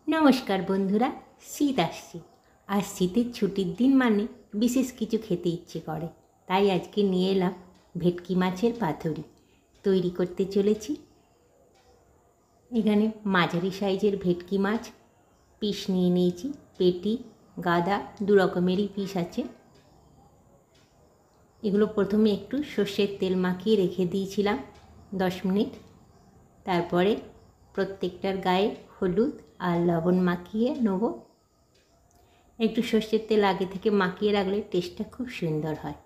নমস্কার বন্ধুরা, শীত আসছে। আর শীতের ছুটির দিন মানে বিশেষ কিছু খেতে ইচ্ছে করে, তাই আজকে নিয়ে এলাম ভেটকি মাছের পাতুরি। তৈরি করতে চলেছি। এখানে মাঝারি সাইজের ভেটকি মাছ পিস নিয়ে নিয়েছি। পেটি, গাদা দু রকমেরই পিস আছে। এগুলো প্রথমে একটু সর্ষের তেল মাখিয়ে রেখে দিয়েছিলাম 10 মিনিট। তারপরে প্রত্যেকটার গায়ে হলুদ আর লবণ মাখিয়ে নেব। একটু সর্ষের তেল আগে থেকে মাখিয়ে রাখলে টেস্টটা খুব সুন্দর হয়।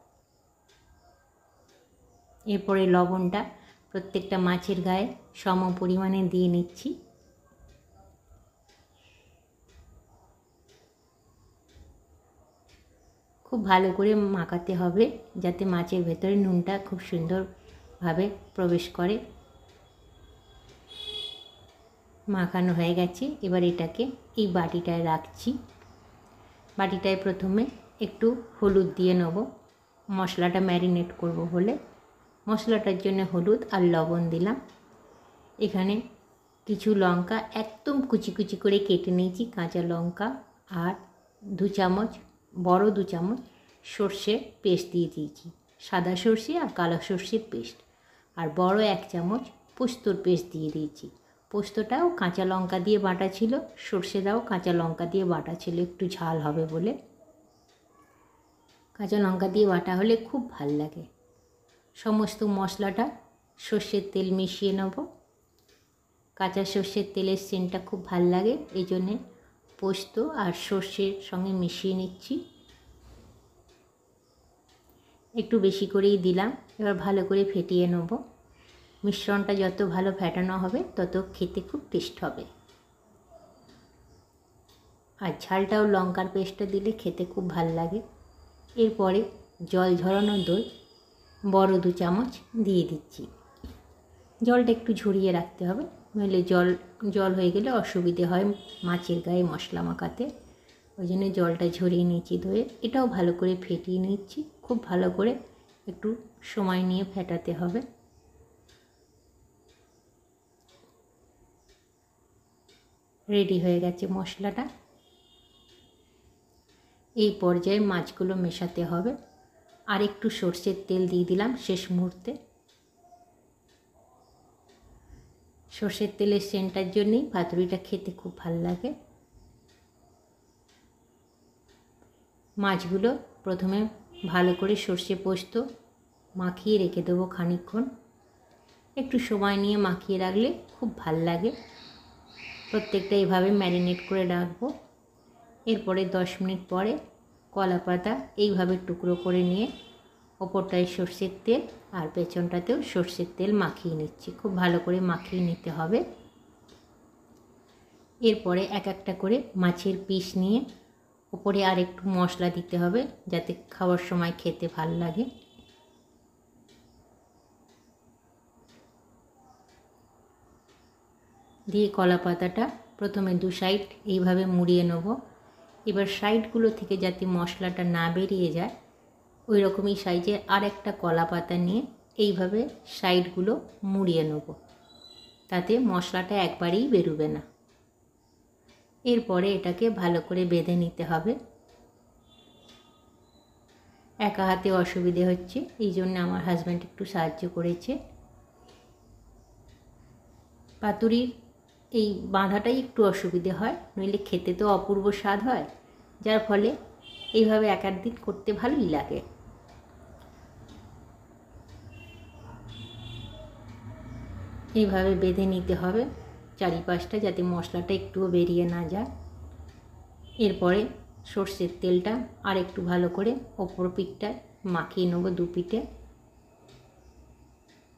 এরপরে লবণটা প্রত্যেকটা মাছের গায়ে সম পরিমাণে দিয়ে নিচ্ছি। খুব ভালো করে মাখাতে হবে যাতে মাছের ভেতরে নুনটা খুব সুন্দরভাবে প্রবেশ করে। মাখানো হয়ে গেছে। এবার এটাকে এই বাটিটায় রাখছি। বাটিটায় প্রথমে একটু হলুদ দিয়ে নেব, মশলাটা ম্যারিনেট করব বলে। মশলাটার জন্য হলুদ আর লবণ দিলাম। এখানে কিছু লঙ্কা একদম কুচি কুচি করে কেটে নিয়েছি, কাঁচা লঙ্কা, আর 2 চামচ, বড় 2 চামচ সর্ষে পেস্ট দিয়ে দিয়েছি। সাদা সর্ষে আর কালো সর্ষের পেস্ট। আর বড় 1 চামচ পোস্তর পেস্ট দিয়ে দিয়েছি। পোস্তটাও কাঁচা লঙ্কা দিয়ে বাটা ছিল, সর্ষেটাও কাঁচা লঙ্কা দিয়ে বাটা ছিল, একটু ঝাল হবে বলে। কাঁচা লঙ্কা দিয়ে বাটা হলে খুব ভাল লাগে। সমস্ত মশলাটা সর্ষের তেল মিশিয়ে নেব। কাঁচা সর্ষের তেলের সেন্টটা খুব ভাল লাগে, এই জন্যে পোস্ত আর সর্ষের সঙ্গে মিশিয়ে নিচ্ছি। একটু বেশি করেই দিলাম। এবার ভালো করে ফেটিয়ে নেব। মিশ্রণটা যত ভালো ফেটানো হবে তত খেতে খুব টেস্ট হবে। আর ঝালটাও লঙ্কার পেস্টটা দিলে খেতে খুব ভাল লাগে। এরপরে জল ঝরানো দই বড় 2 চামচ দিয়ে দিচ্ছি। জলটা একটু ঝরিয়ে রাখতে হবে, নইলে জল হয়ে গেলে অসুবিধে হয় মাছের গায়ে মশলা মাখাতে। ওই জন্য জলটা ঝরিয়ে নিয়েছি দইয়ের। এটাও ভালো করে ফেটিয়ে নিচ্ছি। খুব ভালো করে একটু সময় নিয়ে ফেটাতে হবে। রেডি হয়ে গেছে মশলাটা। এই পর্যায়ে মাছগুলো মেশাতে হবে। আর একটু সর্ষের তেল দিয়ে দিলাম শেষ মুহূর্তে। সর্ষের তেলের সেন্টটার জন্যই পাতুরিটা খেতে খুব ভালো লাগে। মাছগুলো প্রথমে ভালো করে সর্ষে পোস্ত মাখিয়ে রেখে দেবো খানিকক্ষণ। একটু সময় নিয়ে মাখিয়ে রাখলে খুব ভাল লাগে। প্রত্যেকটা এইভাবে ম্যারিনেট করে রাখবো। এরপরে 10 মিনিট পরে কলা পাতা এইভাবে টুকরো করে নিয়ে ওপরটায় সর্ষের তেল আর পেছনটাতেও সর্ষের তেল মাখিয়ে নিচ্ছি। খুব ভালো করে মাখিয়ে নিতে হবে। এরপরে এক একটা করে মাছের পিস নিয়ে ওপরে আর একটু মশলা দিতে হবে যাতে খাওয়ার সময় খেতে ভাল লাগে। দিয়ে কলা পাতাটা প্রথমে 2 সাইড এইভাবে মুড়িয়ে নেব। এবার সাইডগুলো থেকে যাতে মশলাটা না বেরিয়ে যায় ওই রকমই সাইজের আর একটা কলা পাতা নিয়ে এইভাবে সাইডগুলো মুড়িয়ে নেব, তাতে মশলাটা একবারেই বেরোবে না। এরপরে এটাকে ভালো করে বেঁধে নিতে হবে। একা হাতে অসুবিধে হচ্ছে, এই জন্য আমার হাজব্যান্ড একটু সাহায্য করেছে। পাতুরির এই বাঁধাটাই একটু অসুবিধে হয়, নইলে খেতে তো অপূর্ব স্বাদ হয়, যার ফলে এইভাবে এক দিন করতে ভালোই লাগে। এইভাবে বেঁধে নিতে হবে চারিপাশটা, যাতে মশলাটা একটুও বেরিয়ে না যায়। এরপরে সর্ষের তেলটা আর একটু ভালো করে ওপর পিঠটায় মাখিয়ে নেবো, 2 পিঠে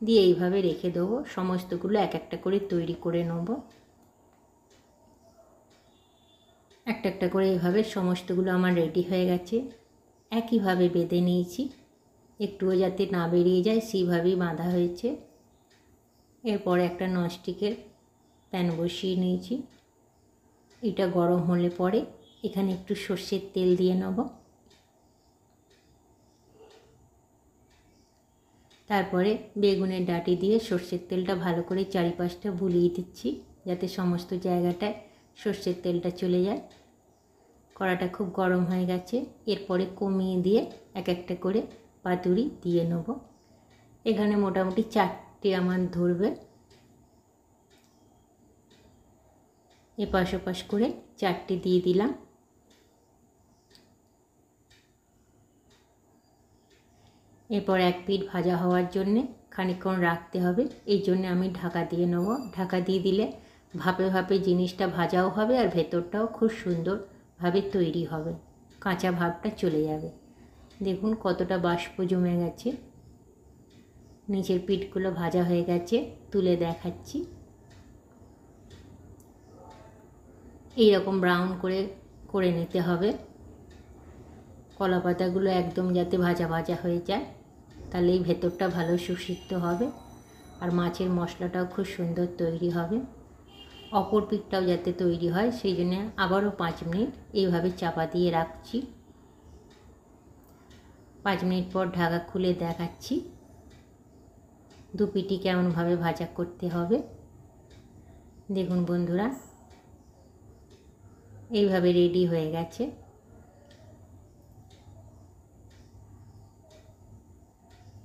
দিয়ে এইভাবে রেখে দেবো। সমস্তগুলো এক একটা করে তৈরি করে নেব। একটা একটা করে এইভাবে সমস্তগুলো আমার রেডি হয়ে গেছে। একইভাবে বেঁধে নিয়েছি, একটুও যাতে না বেরিয়ে যায় সেইভাবেই বাঁধা হয়েছে। এরপরে একটা ননস্টিকের প্যান বসিয়ে নিয়েছি। এটা গরম হলে পরে এখানে একটু সর্ষের তেল দিয়ে নেব। তারপরে বেগুনের ডাঁটি দিয়ে সর্ষের তেলটা ভালো করে চারিপাশটা বুলিয়ে দিচ্ছি, যাতে সমস্ত জায়গাটায় সর্ষের তেলটা চলে যায়। কড়াটা খুব গরম হয়ে গেছে। এরপরে কমিয়ে দিয়ে এক একটা করে পাতুরি দিয়ে নেব। এখানে মোটামুটি 4টে আমার ধরবে। এপাশ ওপাশ করে 4টে দিয়ে দিলাম। এরপর এক পিঠ ভাজা হওয়ার জন্যে খানিকক্ষণ রাখতে হবে, এই জন্যে আমি ঢাকা দিয়ে নেব। ঢাকা দিয়ে দিলে ভাপে ভাপে জিনিসটা ভাজাও হবে আর ভেতরটাও খুব সুন্দরভাবে তৈরি হবে, কাঁচা ভাবটা চলে যাবে। দেখুন কতটা বাষ্প জমে গেছে। নিচের পিঠগুলো ভাজা হয়ে গেছে, তুলে দেখাচ্ছি। এইরকম ব্রাউন করে নিতে হবে। কলা পাতাগুলো একদম যাতে ভাজা ভাজা হয়ে যায়, তাহলেই ভেতরটা ভালো সুসিদ্ধ হবে আর মাছের মশলাটাও খুব সুন্দর তৈরি হবে। অপর পিঠটাও যাতে তৈরি হয় সেই জন্য আবারও 5 মিনিট এইভাবে চাপা দিয়ে রাখছি। 5 মিনিট পর ঢাকা খুলে দেখাচ্ছি দু পিঠই কেমনভাবে ভাজা করতে হবে। দেখুন বন্ধুরা, এইভাবে রেডি হয়ে গেছে।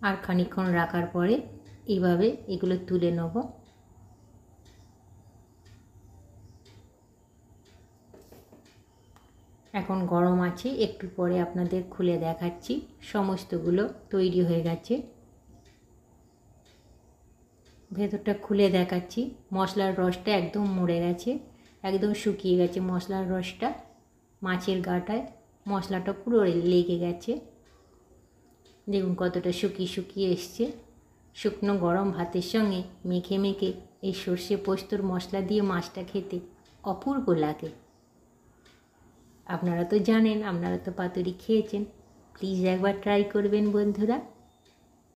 আর খানিকক্ষণ রাখার পরে এইভাবে এগুলো তুলে নেব। এখন গরম আছে, একটু পরে আপনাদের খুলে দেখাচ্ছি। সমস্তগুলো তৈরি হয়ে গেছে। ভেতরটা খুলে দেখাচ্ছি। মশলার রসটা একদম মরে গেছে, একদম শুকিয়ে গেছে মশলার রসটা। মাছের গাটায় মশলাটা পুরো লেগে গেছে। দেখুন কতটা শুকিয়ে শুকিয়ে এসছে। শুকনো গরম ভাতের সঙ্গে মেখে মেখে এই সর্ষে পোস্তর মশলা দিয়ে মাছটা খেতে অপূর্ব লাগে। আপনারা তো জানেন, আপনারা তো পাতুরি খেয়েছেন। প্লিজ একবার ট্রাই করবেন বন্ধুরা।